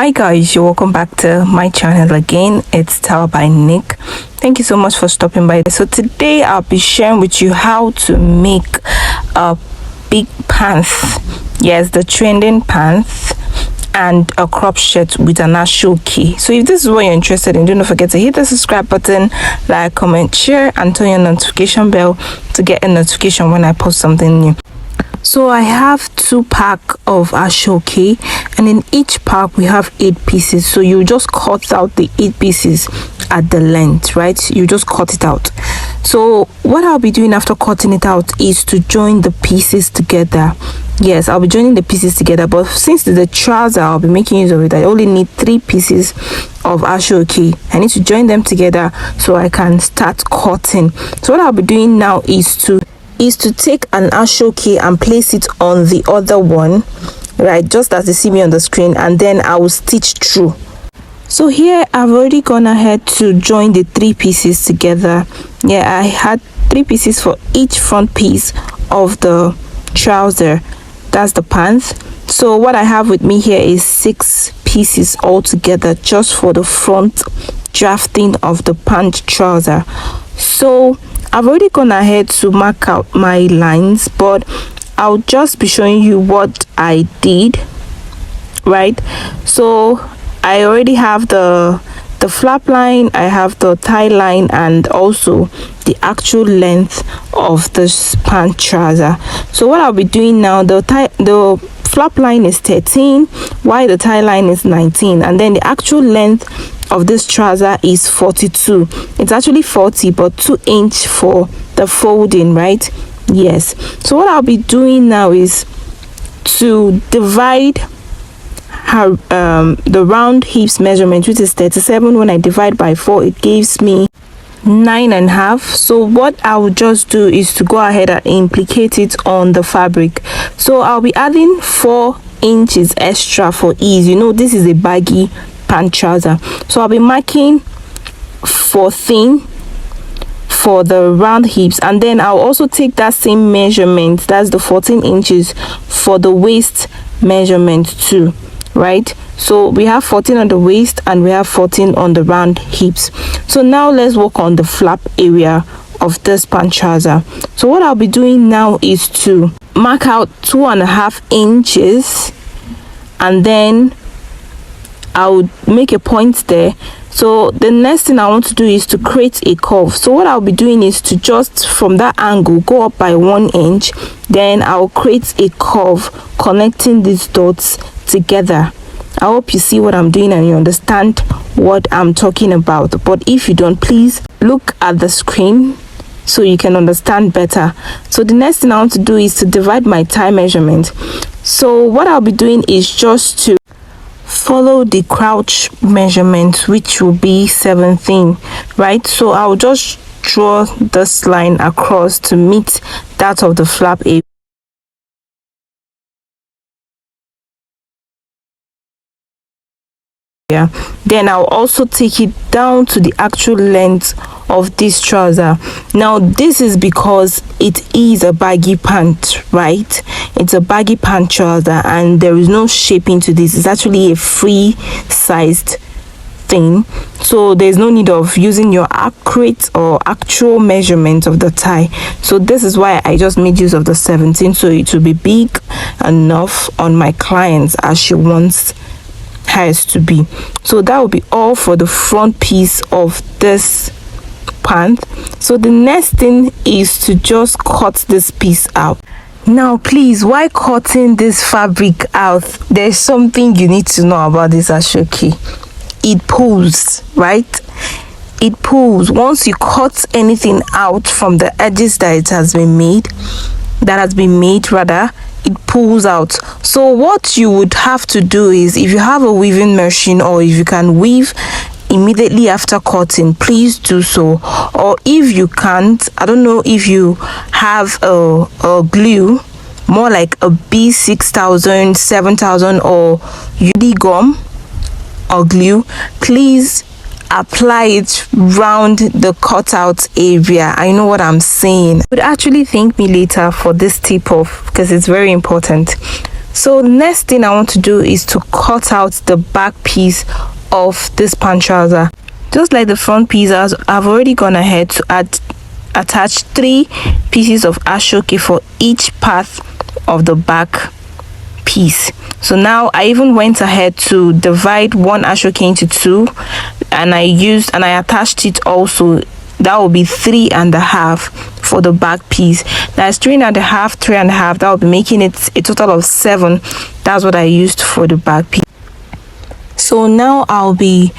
Hi guys, you're welcome back to my channel again. It's Style by Nick. Thank you so much for stopping by. So today I'll be sharing with you how to make a big pants. Yes, the trending pants and a crop shirt with an Asoke. So if this is what you're interested in, do not forget to hit the subscribe button, like, comment, share, and turn your notification bell to get a notification when I post something new. So I have 2 packs of Asoke, and in each pack we have 8 pieces. So you just cut out the 8 pieces at the length, right? You just cut it out. So what I'll be doing after cutting it out is to join the pieces together. Yes, I'll be joining the pieces together, but since the trouser I'll be making use of it, I only need 3 pieces of Asoke. I need to join them together so I can start cutting. So what I'll be doing now is to take an Asoke and place it on the other one, right, just as you see me on the screen, and then I will stitch through. So here I've already gone ahead to join the 3 pieces together. Yeah, I had 3 pieces for each front piece of the trouser, that's the pants. So what I have with me here is 6 pieces all together just for the front drafting of the pant trouser. So I've already gone ahead to mark out my lines, but I'll just be showing you what I did, right? So I already have the flap line, I have the tie line, and also the actual length of this pant trouser. So what I'll be doing now, the flap line is 13 while the tie line is 19, and then the actual length of this trouser is 42. It's actually 40, but 2 inch for the folding, right? Yes. So what I'll be doing now is to divide her the round hips measurement, which is 37. When I divide by 4, it gives me 9.5. So what I will just do is to go ahead and implicate it on the fabric. So I'll be adding 4 inches extra for ease. You know, this is a baggy pant trouser, so I'll be marking 14 for the round hips, and then I'll also take that same measurement, that's the 14 inches for the waist measurement too, right? So we have 14 on the waist and we have 14 on the round hips. So now let's work on the flap area of this pant trouser. So what I'll be doing now is to mark out 2.5 inches, and then I'll make a point there. So the next thing I want to do is to create a curve. So what I'll be doing is to just from that angle go up by 1 inch, then I'll create a curve connecting these dots together. I hope you see what I'm doing and you understand what I'm talking about, but if you don't, please look at the screen so you can understand better. So the next thing I want to do is to divide my tie measurement. So what I'll be doing is just to follow the crouch measurement, which will be 17, right? So I'll just draw this line across to meet that of the flap area. Then I'll also take it down to the actual length of this trouser. Now this is because it is a baggy pant, right? It's a baggy pant trouser and there is no shaping to this. It's actually a free sized thing, so there's no need of using your accurate or actual measurement of the tie. So this is why I just made use of the 17, so it will be big enough on my clients as she wants hers to be. So that will be all for the front piece of this pant. So the next thing is to just cut this piece out. Now please, while cutting this fabric out, there's something you need to know about this Asoke. It pulls, right? It pulls. Once you cut anything out from the edges that it has been made, it pulls out. So what you would have to do is, if you have a weaving machine or if you can weave immediately after cutting, please do so. Or if you can't, I don't know if you have a glue, more like a B6000, 7000 or UD gum or glue, please apply it round the cutout area. I know what I'm saying. You would actually thank me later for this tip off because it's very important. So next thing I want to do is to cut out the back piece of this pant trouser. Just like the front piece, I've already gone ahead to attach 3 pieces of Asoke for each part of the back piece. So now I even went ahead to divide one Asoke into 2, and I attached it also. That will be 3.5 for the back piece. That's 3.5, 3.5. That will be making it a total of 7. That's what I used for the back piece. So now I'll be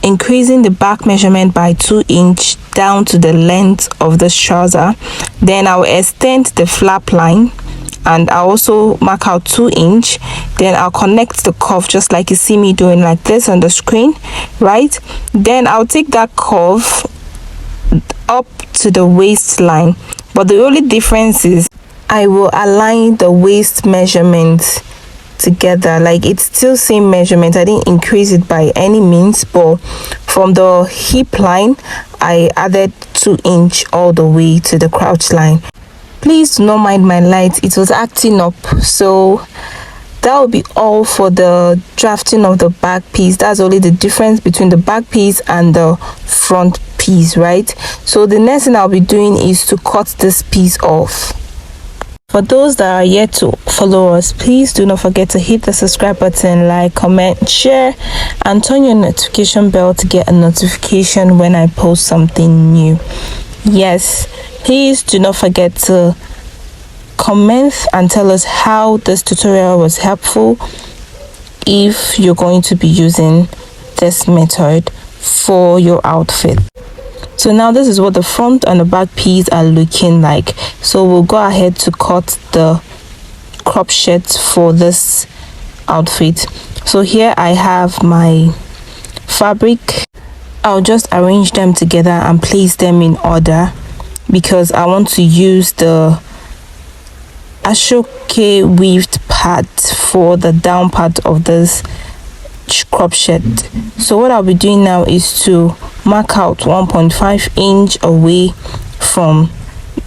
increasing the back measurement by 2 inch down to the length of the trouser. Then I'll extend the flap line, and I'll also mark out 2 inch. Then I'll connect the cuff just like you see me doing like this on the screen, right? Then I'll take that cuff up to the waistline, but the only difference is I will align the waist measurements together. Like, it's still same measurement, I didn't increase it by any means, but from the hip line I added 2 inch all the way to the crotch line. Please do not mind my light, it was acting up. So that will be all for the drafting of the back piece. That's only the difference between the back piece and the front piece, right? So the next thing I'll be doing is to cut this piece off. For those that are yet to follow us, please do not forget to hit the subscribe button, like, comment, share, and turn your notification bell to get a notification when I post something new. Yes, please do not forget to comment and tell us how this tutorial was helpful if you're going to be using this method for your outfit. So now this is what the front and the back piece are looking like. So we'll go ahead to cut the crop shirt for this outfit. So here I have my fabric. I'll just arrange them together and place them in order because I want to use the Asoke weaved part for the down part of this crop shirt. So what I'll be doing now is to mark out 1.5 inch away from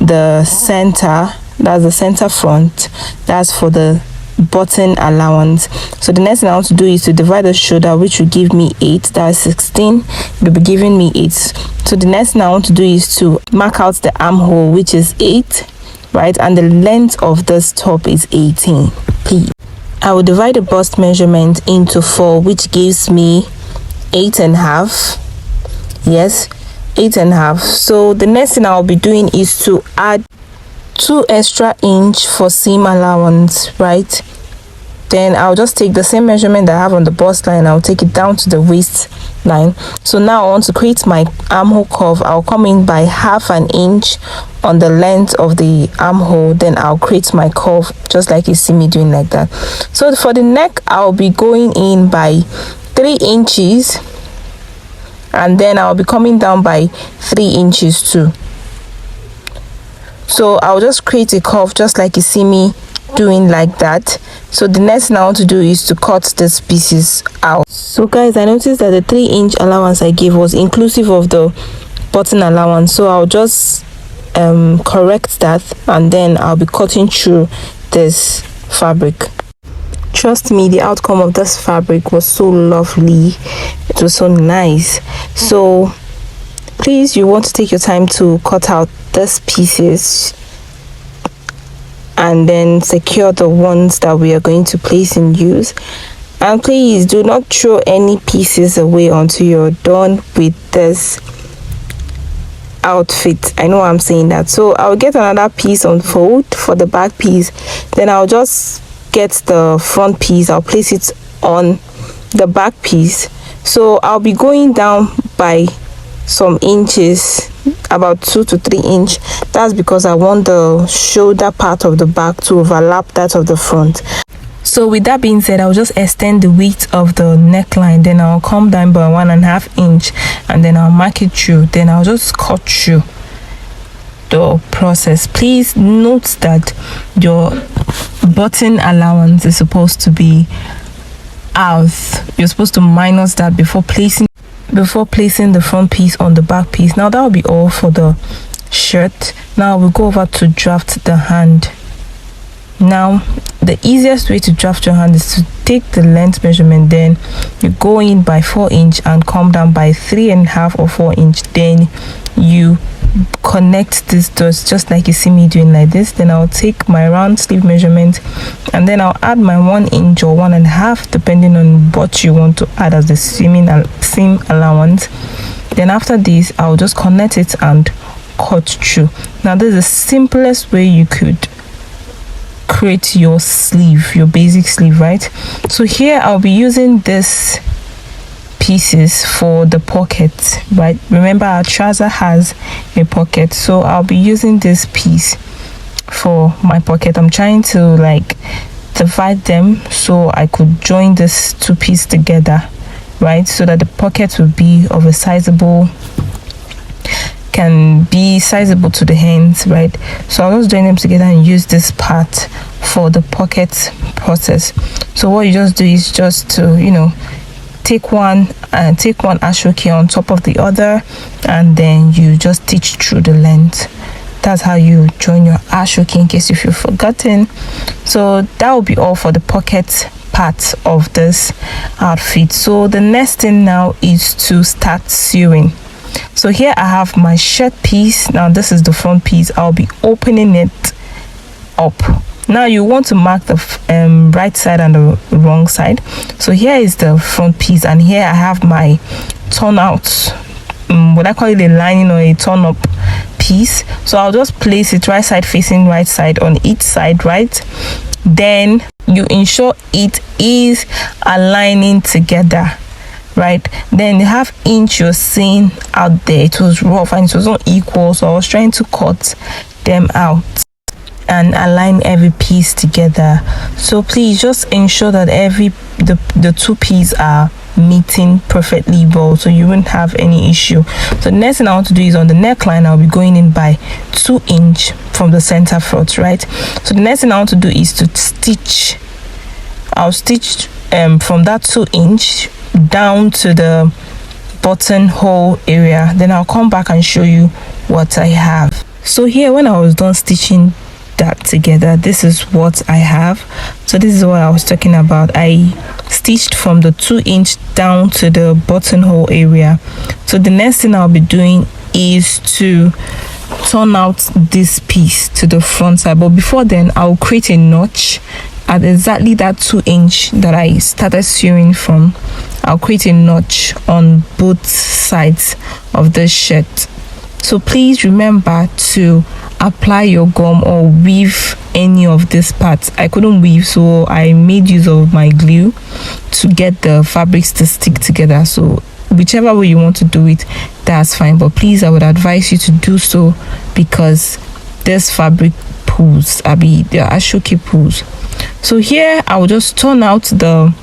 the center. That's the center front. That's for the button allowance. So the next thing I want to do is to divide the shoulder, which will give me 8. That's 16. It will be giving me 8. So the next thing I want to do is to mark out the armhole, which is 8, right? And the length of this top is 18. I will divide the bust measurement into 4, which gives me 8.5. Yes, 8.5. So the next thing I'll be doing is to add 2 extra inch for seam allowance, right? Then I'll just take the same measurement that I have on the bust line, I'll take it down to the waist line. So now I want to create my armhole curve. I'll come in by 1/2 inch on the length of the armhole, then I'll create my curve just like you see me doing like that. So for the neck, I'll be going in by 3 inches, and then I'll be coming down by 3 inches too. So I'll just create a curve just like you see me doing like that. So the next thing I want to do is to cut these pieces out. So guys, I noticed that the 3 inch allowance I gave was inclusive of the button allowance, so I'll just correct that, and then I'll be cutting through this fabric. Trust me, the outcome of this fabric was so lovely, it was so nice. So please, you want to take your time to cut out these pieces and then secure the ones that we are going to place in use. And please do not throw any pieces away until you're done with this outfit. I know I'm saying that. So I'll get another piece on fold for the back piece, then I'll just get the front piece, I'll place it on the back piece. So I'll be going down by some inches, about 2 to 3 inch. That's because I want the shoulder part of the back to overlap that of the front. So with that being said, I'll just extend the width of the neckline, then I'll come down by 1.5 inch, and then I'll mark it through, then I'll just cut through the process. Please note that your button allowance is supposed to be out. You're supposed to minus that before placing the front piece on the back piece. Now that will be all for the shirt. Now we'll go over to draft the hand. Now the easiest way to draft your hand is to take the length measurement, then you go in by 4 inch and come down by 3.5 or 4 inch. Then you connect these dots just like you see me doing like this. Then I'll take my round sleeve measurement and then I'll add my 1 inch or 1.5 depending on what you want to add as the seam allowance. Then after this, I'll just connect it and cut through. Now this is the simplest way you could create your sleeve, your basic sleeve, right? So here I'll be using this pieces for the pocket, right? Remember our trouser has a pocket, so I'll be using this piece for my pocket. I'm trying to like divide them so I could join this two pieces together, right? So that the pocket will be of a can be sizable to the hands, right? So I'll just join them together and use this part for the pocket process. So what you just do is just to, you know, take one Asoke on top of the other, and then you just stitch through the length. That's how you join your Asoke, in case if you've forgotten. So that will be all for the pocket part of this outfit. So the next thing now is to start sewing. So here I have my shirt piece. Now this is the front piece. I'll be opening it up. Now you want to mark the right side and the wrong side. So here is the front piece, and here I have my turn out, what I call it a lining or a turn up piece. So I'll just place it right side facing right side on each side, right? Then you ensure it is aligning together, right? Then the half inch you're seeing out there, it was rough and it was not equal, so I was trying to cut them out and align every piece together. So please just ensure that the two pieces are meeting perfectly well, so you won't have any issue. So the next thing I want to do is on the neckline, I'll be going in by 2 inch from the center front, right? So the next thing I want to do is to stitch. I'll stitch from that 2 inch down to the buttonhole area. Then I'll come back and show you what I have. So here, when I was done stitching that together, this is what I have. So this is what I was talking about. I stitched from the 2 inch down to the buttonhole area. So the next thing I'll be doing is to turn out this piece to the front side, but before then I'll create a notch at exactly that 2 inch that I started sewing from. I'll create a notch on both sides of the shirt. So please remember to apply your gum or weave any of these parts. I couldn't weave, so I made use of my glue to get the fabrics to stick together. So whichever way you want to do it, that's fine, but please, I would advise you to do so because this fabric pulls, the Asoke pulls. So here I will just turn out the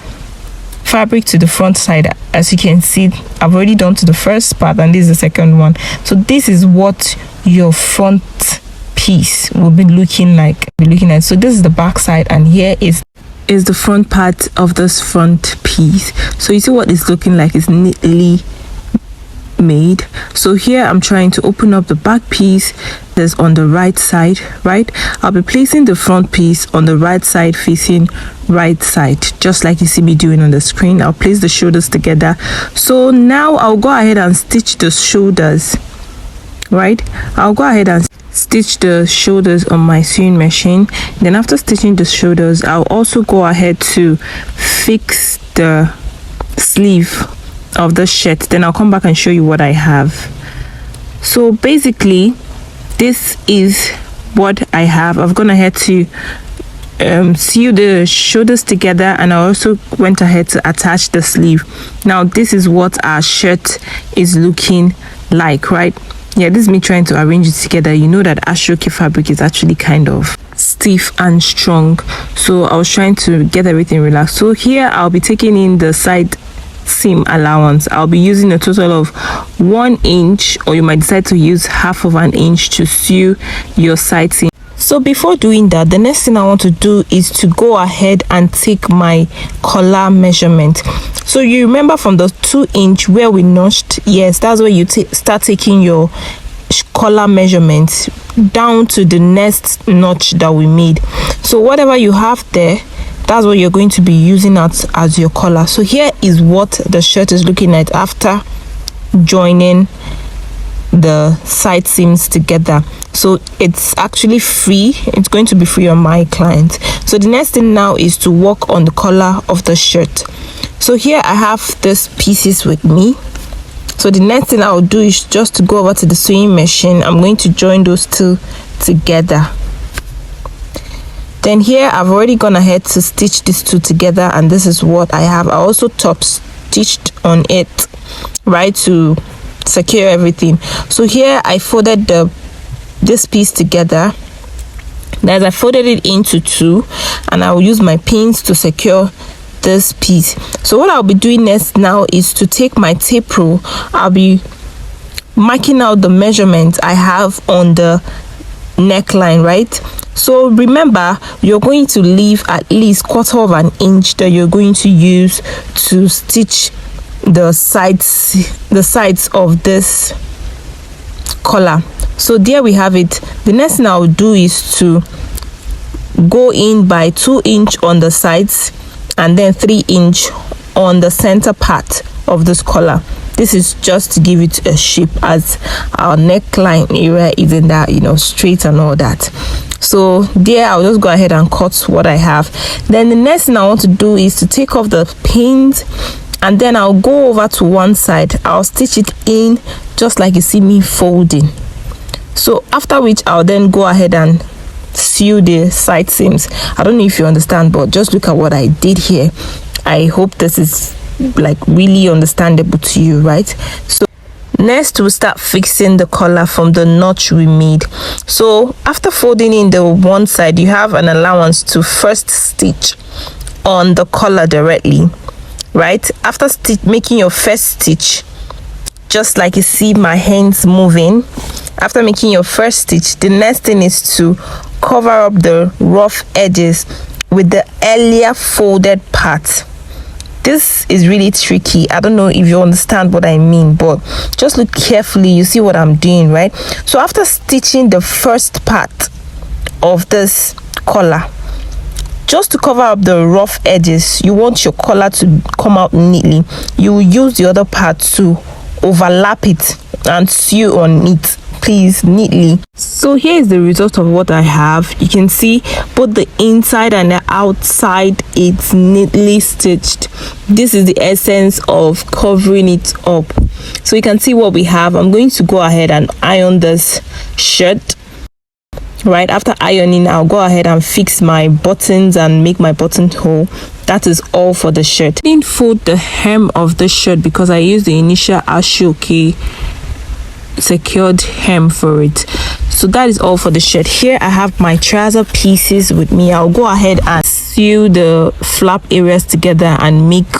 fabric to the front side. As you can see, I've already done to the first part and this is the second one. So this is what your front piece will be looking like. So this is the back side, and here is the front part of this front piece. So you see what it's looking like. It's neatly made. So here I'm trying to open up the back piece that's on the right side, right? I'll be placing the front piece on the right side facing right side, just like you see me doing on the screen. I'll place the shoulders together. So now I'll go ahead and stitch the shoulders, right? I'll go ahead and stitch the shoulders on my sewing machine. Then after stitching the shoulders, I'll also go ahead to fix the sleeve of the shirt. Then I'll come back and show you what I have. So basically this is what I have. I've gone ahead to sew the shoulders together, and I also went ahead to attach the sleeve. Now this is what our shirt is looking like, right? Yeah, this is me trying to arrange it together. You know that Asoke fabric is actually kind of stiff and strong, so I was trying to get everything relaxed. So here I'll be taking in the side seam allowance. I'll be using a total of 1 inch, or you might decide to use half of an inch to sew your side seam. So before doing that, the next thing I want to do is to go ahead and take my collar measurement. So you remember from the 2 inch where we notched, yes, that's where you start taking your collar measurements down to the next notch that we made. So whatever you have there, that's what you're going to be using as your collar. So here is what the shirt is looking like after joining the side seams together. So it's actually free. It's going to be free on my client. So the next thing now is to work on the collar of the shirt. So here I have these pieces with me. So the next thing I'll do is just to go over to the sewing machine. I'm going to join those two together. Then here I've already gone ahead to stitch these two together, and this is what I have. I also top stitched on it, right, to secure everything. So here I folded this piece together. Then I folded it into two, and I will use my pins to secure this piece. So what I'll be doing next now is to take my tape rule. I'll be marking out the measurement I have on the neckline, right? So remember, you're going to leave at least 1/4 of an inch that you're going to use to stitch the sides of this collar. So there we have it. The next thing I'll do is to go in by 2 inch on the sides and then 3 inch on the center part of this collar. This is just to give it a shape, as our neckline area isn't that, straight and all that. So there I'll just go ahead and cut what I have. Then the next thing I want to do is to take off the pins, and then I'll go over to one side. I'll stitch it in just like you see me folding. So after which I'll then go ahead and sew the side seams. I don't know if you understand, but just look at what I did here. I hope this is like really understandable to you, right? So next we'll start fixing the collar from the notch we made. So after folding in the one side, you have an allowance to first stitch on the collar directly, right? After making your first stitch, just like you see my hands moving, after making your first stitch, the next thing is to cover up the rough edges with the earlier folded part. This is really tricky. I don't know if you understand what I mean, but just look carefully. You see what I'm doing, right? So after stitching the first part of this collar, just to cover up the rough edges, you want your collar to come out neatly. You will use the other part to overlap it and sew on it, please, neatly. So here is the result of what I have. You can see both the inside and the outside, it's neatly stitched. This is the essence of covering it up. So you can see what we have. I'm going to go ahead and iron this shirt. Right after ironing, I'll go ahead and fix my buttons and make my button hole. That is all for the shirt. I didn't fold the hem of the shirt because I used the initial Asoke secured hem for it. So that is all for the shirt. Here I have my trouser pieces with me. I'll go ahead and sew the flap areas together and make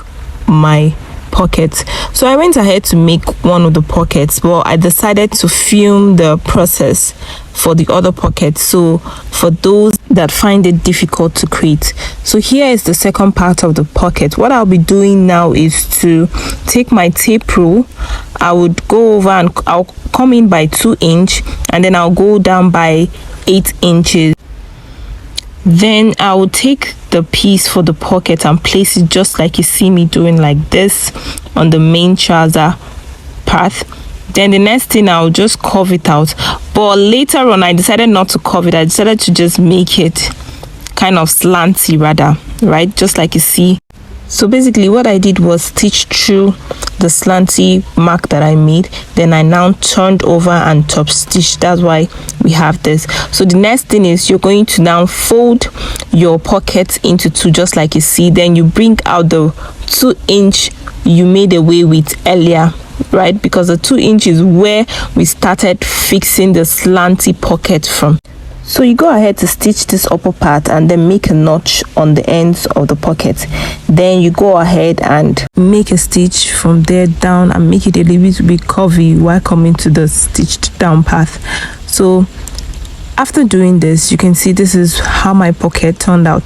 my pockets. So I went ahead to make one of the pockets, but I decided to film the process for the other pocket, so for those that find it difficult to create. So here is the second part of the pocket. What I'll be doing now is to take my tape rule. I would go over and I'll come in by 2 inch, and then I'll go down by 8 inches. Then I will take the piece for the pocket and place it just like you see me doing, like this, on the main trouser part. Then the next thing, I'll just curve it out. But later on, I decided not to curve it. I decided to just make it kind of slanty rather, right? Just like you see. So basically what I did was stitch through the slanty mark that I made. Then I now turned over and top stitched. That's why we have this. So the next thing is you're going to now fold your pocket into two, just like you see. Then you bring out the 2 inch you made away with earlier, right? Because the 2 inch is where we started fixing the slanty pocket from. So you go ahead to stitch this upper part and then make a notch on the ends of the pocket. Then you go ahead and make a stitch from there down and make it a little bit curvy while coming to the stitched down path. So after doing this, you can see this is how my pocket turned out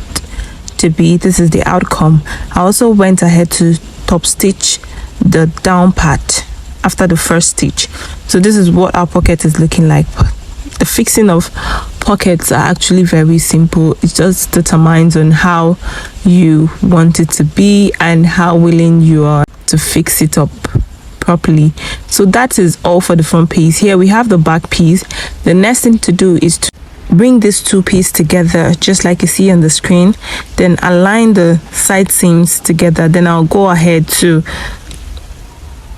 to be. This is the outcome. I also went ahead to top stitch the down part after the first stitch. So this is what our pocket is looking like. The fixing of pockets are actually very simple. It just determines on how you want it to be and how willing you are to fix it up properly. So that is all for the front piece. Here we have the back piece. The next thing to do is to bring these two pieces together just like you see on the screen, then align the side seams together. Then I'll go ahead to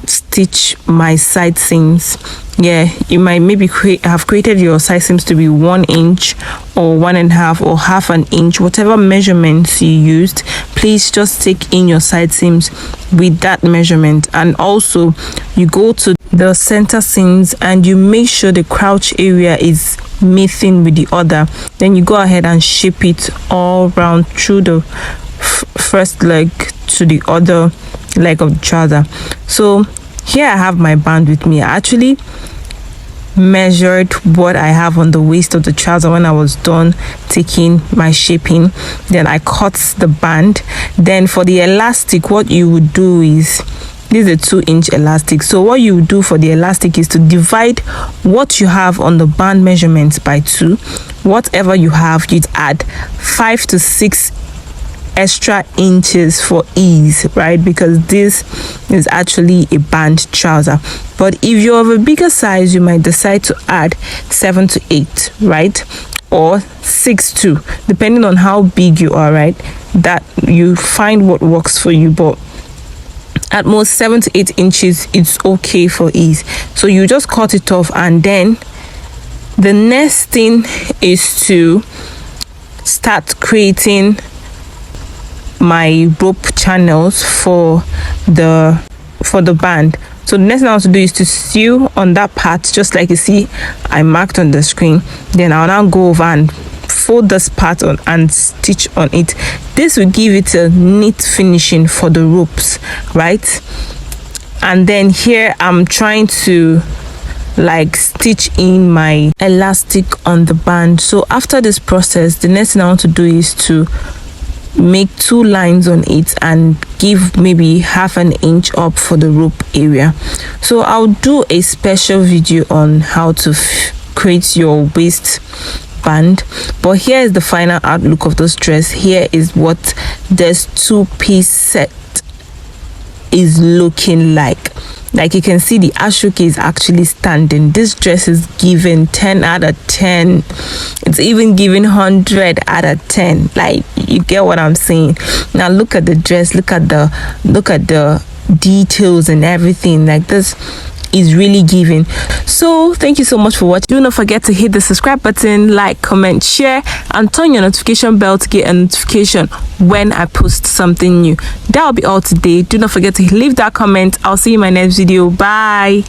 stitch my side seams. You might maybe have created your side seams to be 1 inch or 1.5 or half an inch, whatever measurements you used. Please just take in your side seams with that measurement. And also you go to the center seams and you make sure the crouch area is meeting with the other. Then you go ahead and shape it all round through the first leg to the other leg of the trouser. So here I have my band with me. I actually measured what I have on the waist of the trouser when I was done taking my shaping. Then I cut the band. Then for the elastic, what you would do is, this is a 2-inch elastic. So what you do for the elastic is to divide what you have on the band measurements by 2. Whatever you have, you'd add 5 to 6 extra inches for ease, right? Because this is actually a band trouser. But if you're of a bigger size, you might decide to add 7 to 8, right? Or 6 too, depending on how big you are, right? That you find what works for you. But at most 7 to 8 inches, it's okay for ease. So you just cut it off, and then the next thing is to start creating my rope channels for the band. So the next thing I want to do is to sew on that part, just like you see I marked on the screen. Then I'll now go over and fold this part on and stitch on it. This will give it a neat finishing for the ropes, right? And then here I'm trying to like stitch in my elastic on the band. So after this process, the next thing I want to do is to make 2 lines on it and give maybe half an inch up for the rope area. So I'll do a special video on how to create your waist band. But here is the final outlook of this dress. Here is what this 2-piece set is looking like. Like you can see, the Asoke is actually standing. This dress is given 10 out of 10. It's even given 100 out of 10. Like, you get what I'm saying. Now look at the dress, look at the details and everything. Like, this is really giving. So thank you so much for watching. Do not forget to hit the subscribe button, like, comment, share, and turn your notification bell to get a notification when I post something new. That'll be all today. Do not forget to leave that comment. I'll see you in my next video. Bye.